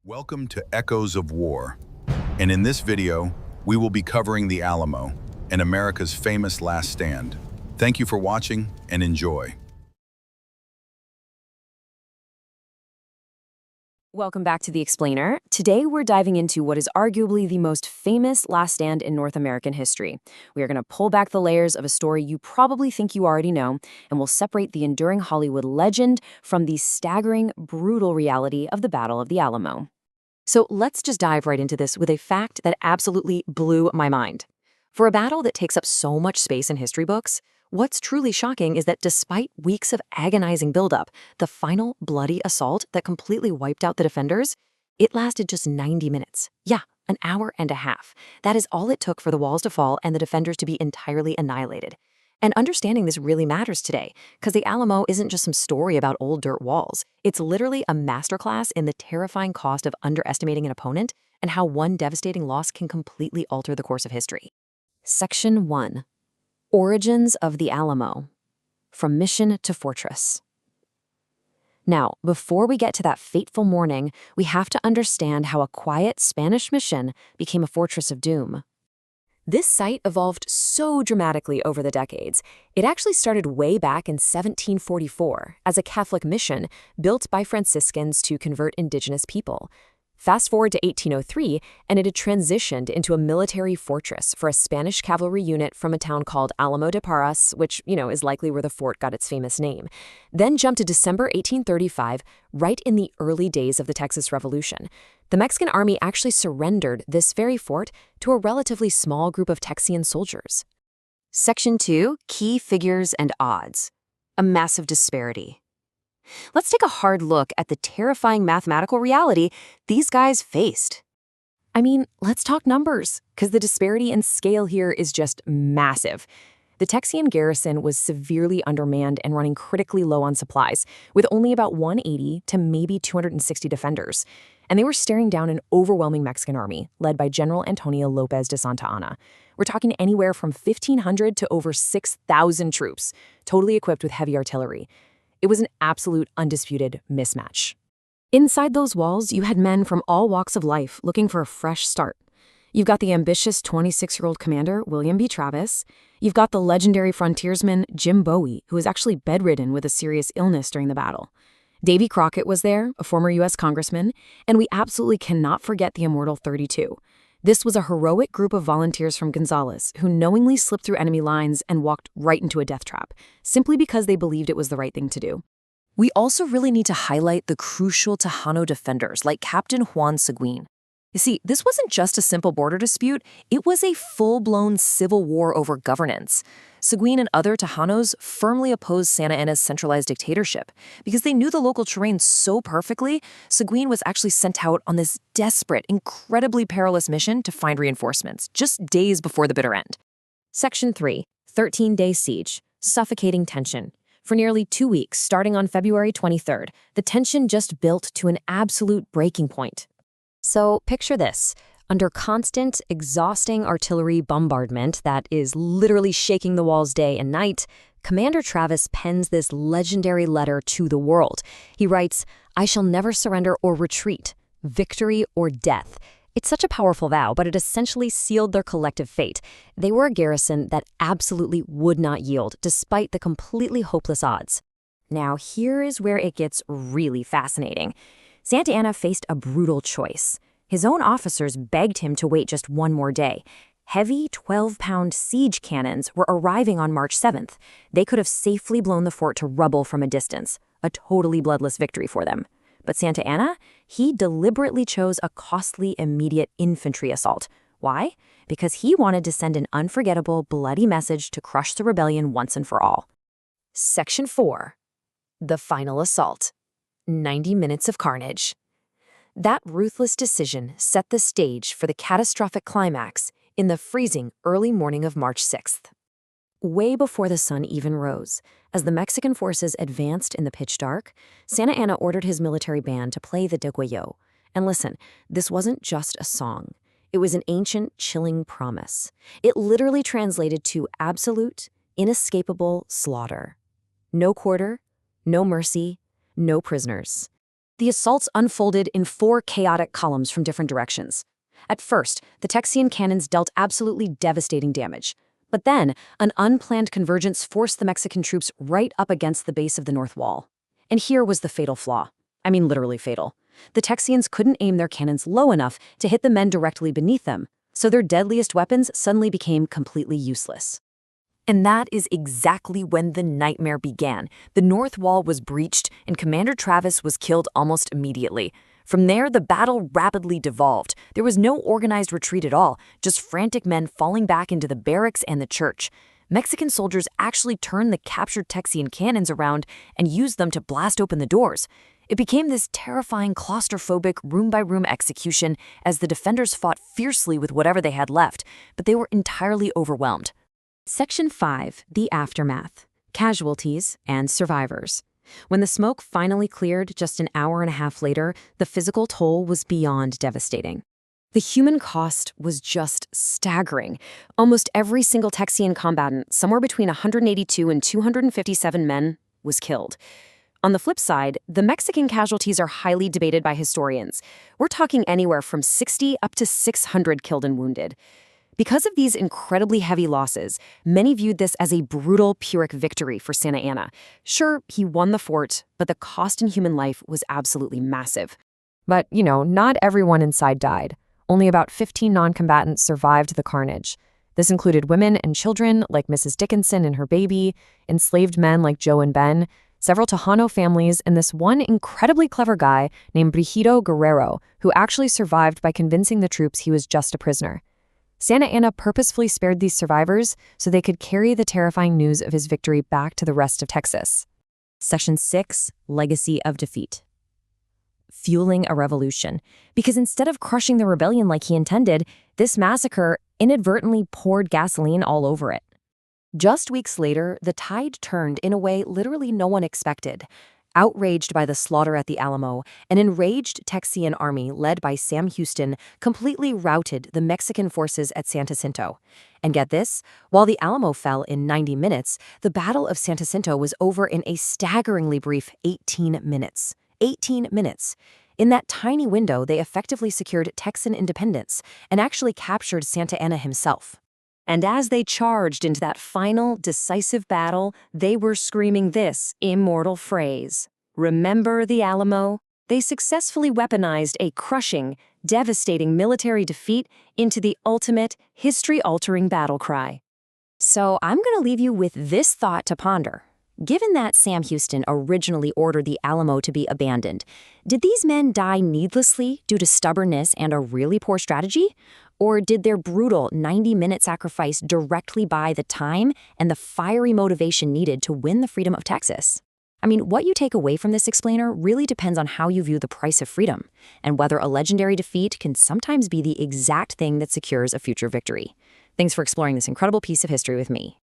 Welcome to Echoes of War, and in this video, we will be covering the Alamo and America's famous last stand. Thank you for watching and enjoy. Welcome back to The Explainer. Today we're diving into what is arguably the most famous last stand in North American history. We are going to pull back the layers of a story you probably think you already know, and we'll separate the enduring Hollywood legend from the staggering, brutal reality of the Battle of the Alamo. So let's just dive right into this with a fact that absolutely blew my mind. For a battle that takes up so much space in history books, what's truly shocking is that despite weeks of agonizing buildup, the final bloody assault that completely wiped out the defenders, it lasted just 90 minutes. Yeah, an hour and a half. That is all it took for the walls to fall and the defenders to be entirely annihilated. And understanding this really matters today, because the Alamo isn't just some story about old dirt walls. It's literally a masterclass in the terrifying cost of underestimating an opponent and how one devastating loss can completely alter the course of history. Section 1. Origins of the Alamo. From mission to fortress. Now, before we get to that fateful morning, we have to understand how a quiet Spanish mission became a fortress of doom. This site evolved so dramatically over the decades. It actually started way back in 1744 as a Catholic mission built by Franciscans to convert indigenous people. Fast forward to 1803, and it had transitioned into a military fortress for a Spanish cavalry unit from a town called Alamo de Parras, which, is likely where the fort got its famous name. Then jumped to December 1835, right in the early days of the Texas Revolution. The Mexican army actually surrendered this very fort to a relatively small group of Texian soldiers. Section 2, Key Figures and Odds. A massive disparity. Let's take a hard look at the terrifying mathematical reality these guys faced. Let's talk numbers, because the disparity in scale here is just massive. The Texian garrison was severely undermanned and running critically low on supplies, with only about 180 to maybe 260 defenders. And they were staring down an overwhelming Mexican army, led by General Antonio López de Santa Anna. We're talking anywhere from 1,500 to over 6,000 troops, totally equipped with heavy artillery. It was an absolute, undisputed mismatch. Inside those walls, you had men from all walks of life looking for a fresh start. You've got the ambitious 26-year-old commander, William B. Travis. You've got the legendary frontiersman, Jim Bowie, who was actually bedridden with a serious illness during the battle. Davy Crockett was there, a former U.S. congressman, and we absolutely cannot forget the immortal 32. This was a heroic group of volunteers from Gonzales who knowingly slipped through enemy lines and walked right into a death trap, simply because they believed it was the right thing to do. We also really need to highlight the crucial Tejano defenders like Captain Juan Seguin. You see, this wasn't just a simple border dispute, it was a full-blown civil war over governance. Seguin and other Tejanos firmly opposed Santa Anna's centralized dictatorship. Because they knew the local terrain so perfectly, Seguin was actually sent out on this desperate, incredibly perilous mission to find reinforcements, just days before the bitter end. Section 3. 13-day siege. Suffocating tension. For nearly 2 weeks, starting on February 23rd, the tension just built to an absolute breaking point. So picture this. Under constant, exhausting artillery bombardment that is literally shaking the walls day and night, Commander Travis pens this legendary letter to the world. He writes, "I shall never surrender or retreat, victory or death." It's such a powerful vow, but it essentially sealed their collective fate. They were a garrison that absolutely would not yield, despite the completely hopeless odds. Now, here is where it gets really fascinating. Santa Anna faced a brutal choice. His own officers begged him to wait just one more day. Heavy 12-pound siege cannons were arriving on March 7th. They could have safely blown the fort to rubble from a distance, a totally bloodless victory for them. But Santa Anna, he deliberately chose a costly, immediate infantry assault. Why? Because he wanted to send an unforgettable, bloody message to crush the rebellion once and for all. Section 4. The final assault. 90 minutes of carnage. That ruthless decision set the stage for the catastrophic climax in the freezing early morning of March 6th. Way before the sun even rose, as the Mexican forces advanced in the pitch dark, Santa Anna ordered his military band to play the Degüello. And listen, this wasn't just a song. It was an ancient, chilling promise. It literally translated to absolute, inescapable slaughter. No quarter, no mercy, no prisoners. The assaults unfolded in 4 chaotic columns from different directions. At first, the Texian cannons dealt absolutely devastating damage. But then, an unplanned convergence forced the Mexican troops right up against the base of the north wall. And here was the fatal flaw. I mean, literally fatal. The Texians couldn't aim their cannons low enough to hit the men directly beneath them, so their deadliest weapons suddenly became completely useless. And that is exactly when the nightmare began. The north wall was breached, and Commander Travis was killed almost immediately. From there, the battle rapidly devolved. There was no organized retreat at all, just frantic men falling back into the barracks and the church. Mexican soldiers actually turned the captured Texian cannons around and used them to blast open the doors. It became this terrifying claustrophobic room-by-room execution as the defenders fought fiercely with whatever they had left, but they were entirely overwhelmed. Section 5, the aftermath, casualties and survivors. When the smoke finally cleared just an hour and a half later, the physical toll was beyond devastating. The human cost was just staggering. Almost every single Texian combatant, somewhere between 182 and 257 men, was killed. On the flip side, the Mexican casualties are highly debated by historians. We're talking anywhere from 60 up to 600 killed and wounded. Because of these incredibly heavy losses, many viewed this as a brutal Pyrrhic victory for Santa Anna. Sure, he won the fort, but the cost in human life was absolutely massive. But, not everyone inside died. Only about 15 non-combatants survived the carnage. This included women and children like Mrs. Dickinson and her baby, enslaved men like Joe and Ben, several Tejano families, and this one incredibly clever guy named Brigido Guerrero, who actually survived by convincing the troops he was just a prisoner. Santa Anna purposefully spared these survivors so they could carry the terrifying news of his victory back to the rest of Texas. Section 6, Legacy of Defeat. Fueling a revolution. Because instead of crushing the rebellion like he intended, this massacre inadvertently poured gasoline all over it. Just weeks later, the tide turned in a way literally no one expected. Outraged by the slaughter at the Alamo, an enraged Texian army led by Sam Houston completely routed the Mexican forces at San Jacinto. And get this, while the Alamo fell in 90 minutes, the Battle of San Jacinto was over in a staggeringly brief 18 minutes. 18 minutes. In that tiny window, they effectively secured Texan independence and actually captured Santa Anna himself. And as they charged into that final, decisive battle, they were screaming this immortal phrase: "Remember the Alamo?" They successfully weaponized a crushing, devastating military defeat into the ultimate, history-altering battle cry. So I'm going to leave you with this thought to ponder. Given that Sam Houston originally ordered the Alamo to be abandoned, did these men die needlessly due to stubbornness and a really poor strategy? Or did their brutal 90-minute sacrifice directly buy the time and the fiery motivation needed to win the freedom of Texas? I mean, what you take away from this explainer really depends on how you view the price of freedom, and whether a legendary defeat can sometimes be the exact thing that secures a future victory. Thanks for exploring this incredible piece of history with me.